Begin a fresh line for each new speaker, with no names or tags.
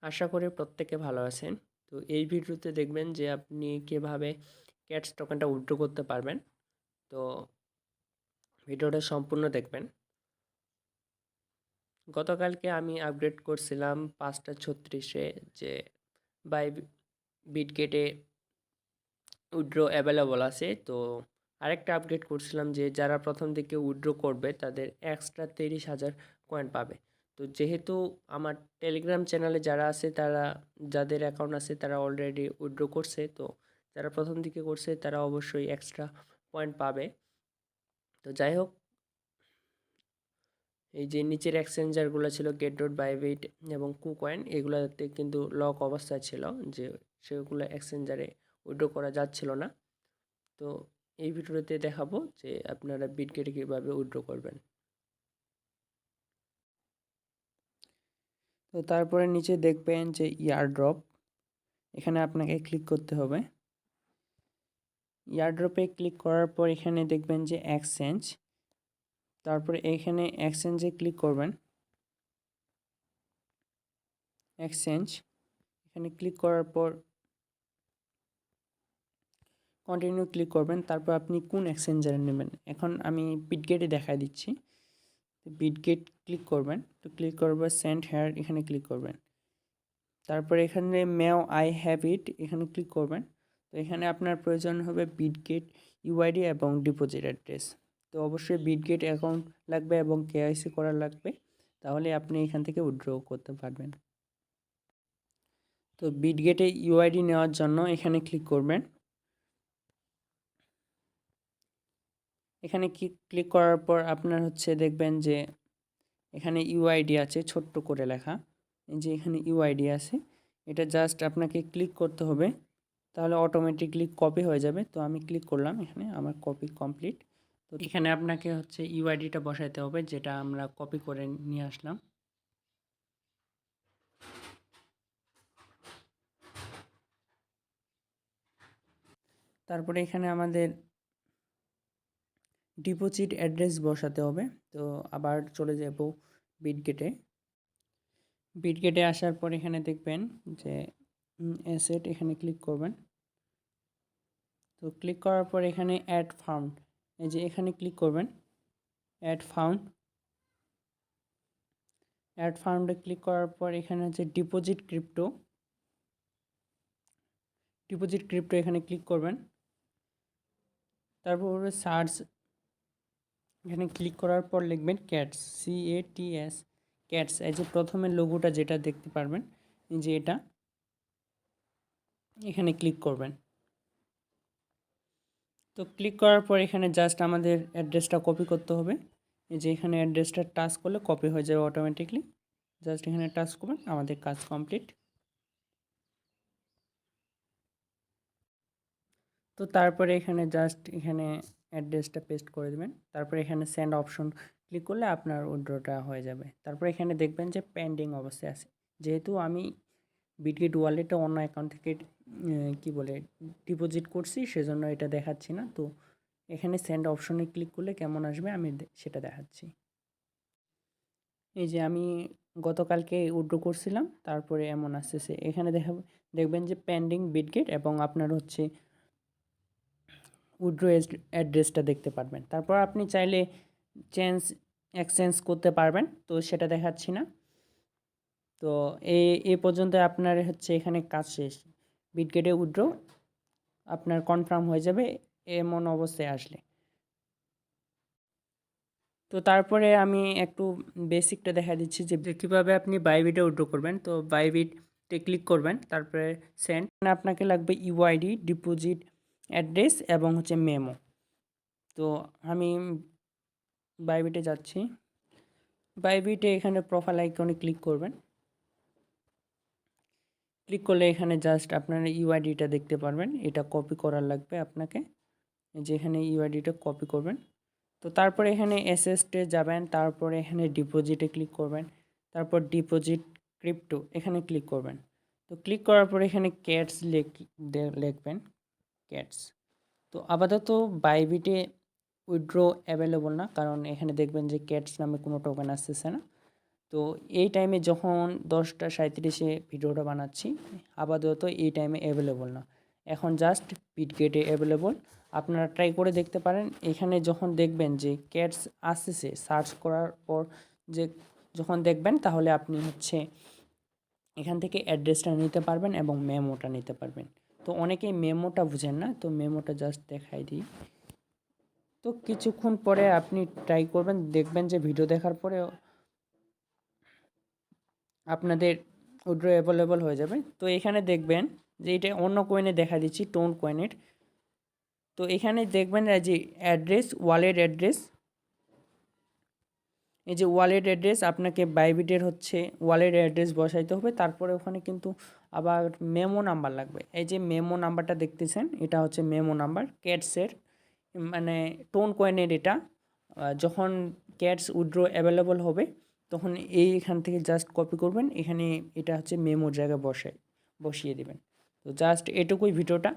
আশা করি প্রত্যেকে ভালো আছেন। তো এই ভিডিওতে দেখবেন যে আপনি কিভাবে ক্যাটস টোকেনটা উইথড্র করতে পারবেন। তো ভিডিওটা সম্পূর্ণ দেখবেন। গতকালকে আমি আপডেট করছিলাম 5:36-এ যে বাই বিটগেটে উইথড্র অ্যাভেলেবল আছে। তো আরেকটা আপডেট করছিলাম যে যারা প্রথম দিকে উইথড্র করবে তাদের এক্সট্রা 30,000 কয়েন পাবে। তো যেহেতু আমার টেলিগ্রাম চ্যানেলে যারা আছে তারা, যাদের অ্যাকাউন্ট আছে তারা অলরেডি উইথড্র করছে, তো যারা প্রথম দিকে করছে তারা অবশ্যই এক্সট্রা পয়েন্ট পাবে। তো যাই হোক, এই যে নিচের এক্সচেঞ্জারগুলো ছিল গেট ডট বাইবিট এবং কুকয়েন, এগুলোতে কিন্তু লক অবস্থায় ছিল, যে সেগুলো এক্সচেঞ্জারে উইথড্র করা যাচ্ছিল না। তো এই ভিডিওতে দেখাবো যে আপনারা বিটগেটে কীভাবে উইথড্র করবেন। তো তারপরে নিচে দেখবেন যে ইয়ারড্রপ, এখানে আপনাকে ক্লিক করতে হবে। ইয়ারড্রপে ক্লিক করার পর এখানে দেখবেন যে এক্সচেঞ্জ, তারপরে এখানে এক্সচেঞ্জে ক্লিক করবেন। এক্সচেঞ্জ এখানে ক্লিক করার পর কন্টিনিউ ক্লিক করবেন। তারপর আপনি কোন এক্সচেঞ্জারে নেবেন, এখন আমি বিটগেটে দেখাই দিচ্ছি। তো বিটগেট ক্লিক করবেন, তো ক্লিক করবেন সেন্ড হেয়ার, এখানে ক্লিক করবেন। তারপরে এখানে মেও আই হ্যাভ ইট, এখানে ক্লিক করবেন। তো এখানে আপনার প্রয়োজন হবে বিটগেট ইউআইডি এবং ডিপোজিট অ্যাড্রেস। তো অবশ্যই বিটগেট অ্যাকাউন্ট লাগবে এবং কেওয়াইসি করা লাগবে, তাহলে আপনি এখান থেকে উইথড্র করতে পারবেন। তো বিটগেটে ইউআইডি নেওয়ার জন্য এখানে ক্লিক করবেন। এখানে ক্লিক করার পর আপনার দেখবেন যে এখানে ইউআইডি আছে ছোট্ট করে লেখা, এই যে এখানে ইউআইডি আছে, এটা জাস্ট আপনাকে ক্লিক করতে হবে, তাহলে অটোমেটিকলি কপি হয়ে যাবে। তো আমি ক্লিক করলাম, এখানে আমার কপি কমপ্লিট। তো এখানে আপনাকে ইউআইডিটা বসাইতে হবে, যেটা আমরা কপি করে নিয়ে আসলাম। তারপরে এখানে আমাদের ডিপোজিট অ্যাড্রেস বসাতে হবে। তো আবার চলে যাব বিটগেটে। বিটগেটে আসার পর এখানে দেখবেন যে অ্যাসেট, এখানে ক্লিক করবেন। তো ক্লিক করার পর এখানে অ্যাড ফাউন্ড, এই যে এখানে ক্লিক করবেন। অ্যাড ফাউন্ডে ক্লিক করার পর এখানে ডিপোজিট ক্রিপ্টো, এখানে ক্লিক করবেন। তারপর সার্চ, এখানে ক্লিক করার পর লিখবেন ক্যাটস, CATS, ক্যাটস। এই যে প্রথমের লোগোটা যেটা দেখতে পারবেন, এই যে এটা, এখানে ক্লিক করবেন। তো ক্লিক করার পর এখানে জাস্ট আমাদের অ্যাড্রেসটা কপি করতে হবে। এই যে এখানে অ্যাড্রেসটা টাচ করলে কপি হয়ে যাবে অটোমেটিকলি, জাস্ট এখানে টাচ করবেন, আমাদের কাজ কমপ্লিট। তো তারপরে এখানে জাস্ট এখানে অ্যাড্রেসটা পেস্ট করে দেবেন। তারপরে এখানে সেন্ড অপশন ক্লিক করলে আপনার উইথড্রটা হয়ে যাবে। তারপরে এখানে দেখবেন যে পেন্ডিং অবস্থায় আছে, যেহেতু আমি বিটগেট ওয়ালেটে অন্য অ্যাকাউন্ট থেকে কি বলে ডিপোজিট করছি, সেজন্য এটা দেখাচ্ছি না। তো এখানে সেন্ড অপশনে ক্লিক করলে কেমন আসবে আমি সেটা দেখাচ্ছি। এই যে আমি গতকালকে উইথড্র করছিলাম, তারপরে এমন আসতেছে, এখানে দেখবেন যে পেন্ডিং বিটগেট এবং আপনার উইথড্র অ্যাড্রেসটা দেখতে পারবেন। তারপর আপনি চাইলে এক্সচেঞ্জ করতে পারবেন, তো সেটা দেখাচ্ছি না। তো এই পর্যন্ত আপনার এখানে কাজ শেষ। বিটগেটে উইথড্র আপনার কনফার্ম হয়ে যাবে এমন অবস্থায় আসলে। তো তারপরে আমি একটু বেসিকটা দেখা দিচ্ছি যে কীভাবে আপনি বাইবিটে উইথড্র করবেন। তো বাইবিটে ক্লিক করবেন, তারপরে সেন্ড, আপনাকে লাগবে ইউআইডি, ডিপোজিট অ্যাড্রেস এবং মেমো। তো আমি বাইবিটে যাচ্ছি। বাইবিটে এখানে প্রোফাইল আইকনে ক্লিক করবেন। ক্লিক করলে এখানে জাস্ট আপনারা ইউআইডিটা দেখতে পারবেন, এটা কপি করার লাগবে আপনাকে, যেখানে ইউআইডিটা কপি করবেন। তো তারপরে এখানে এসএসটে যাবেন, তারপরে এখানে ডিপোজিটে ক্লিক করবেন, তারপর ডিপোজিট ক্রিপ্টো এখানে ক্লিক করবেন। তো ক্লিক করার পরে এখানে ক্যাটস লিখবেন, ক্যাটস। তো আপাতত বাইবিটে উইথড্র অ্যাভেলেবল না, কারণ এখানে দেখবেন যে ক্যাটস নামে কোনো টোকেন আসতেছে না। তো এই টাইমে যখন 10:37-এ ভিডিওটা বানাচ্ছি আপাতত এই টাইমে অ্যাভেলেবল না, এখন জাস্ট বিটগেটে অ্যাভেলেবল। আপনারা ট্রাই করে দেখতে পারেন। এখানে যখন দেখবেন যে ক্যাটস আসতেছে সার্চ করার পর, যে যখন দেখবেন তাহলে আপনি এখান থেকে অ্যাড্রেসটা নিতে পারবেন এবং মেমোটা নিতে পারবেন। তো অনেকেই মেমোটা বুঝেন না, তো মেমোটা জাস্ট দেখাই দিই। তো কিছুক্ষণ পরে আপনি ট্রাই করবেন, দেখবেন যে ভিডিও দেখার পরে আপনাদের উইথড্র অ্যাভেলেবল হয়ে যাবে। তো এখানে দেখবেন যে এটা অন্য কয়েনে দেখা দিচ্ছি, টোন কয়েনের। তো এখানে দেখবেন যে অ্যাড্রেস, ওয়ালেট অ্যাড্রেস, এই যে ওয়ালেট অ্যাড্রেস আপনাকে বাইবিটের ওয়ালেট অ্যাড্রেস বসাইতে হবে। তারপরে ওখানে কিন্তু আবার মেমো নাম্বার লাগবে। এই যে মেমো নাম্বারটা দেখতেছেন, এটা হচ্ছে মেমো নাম্বার ক্যাটসের, মানে টোন কয়েনের এটা। যখন ক্যাটস উইথড্র অ্যাভেলেবল হবে তখন এইখান থেকে জাস্ট কপি করবেন, এখানে এটা হচ্ছে মেমোর জায়গায় বসিয়ে দেবেন। তো জাস্ট এটুকুই ভিডিওটা।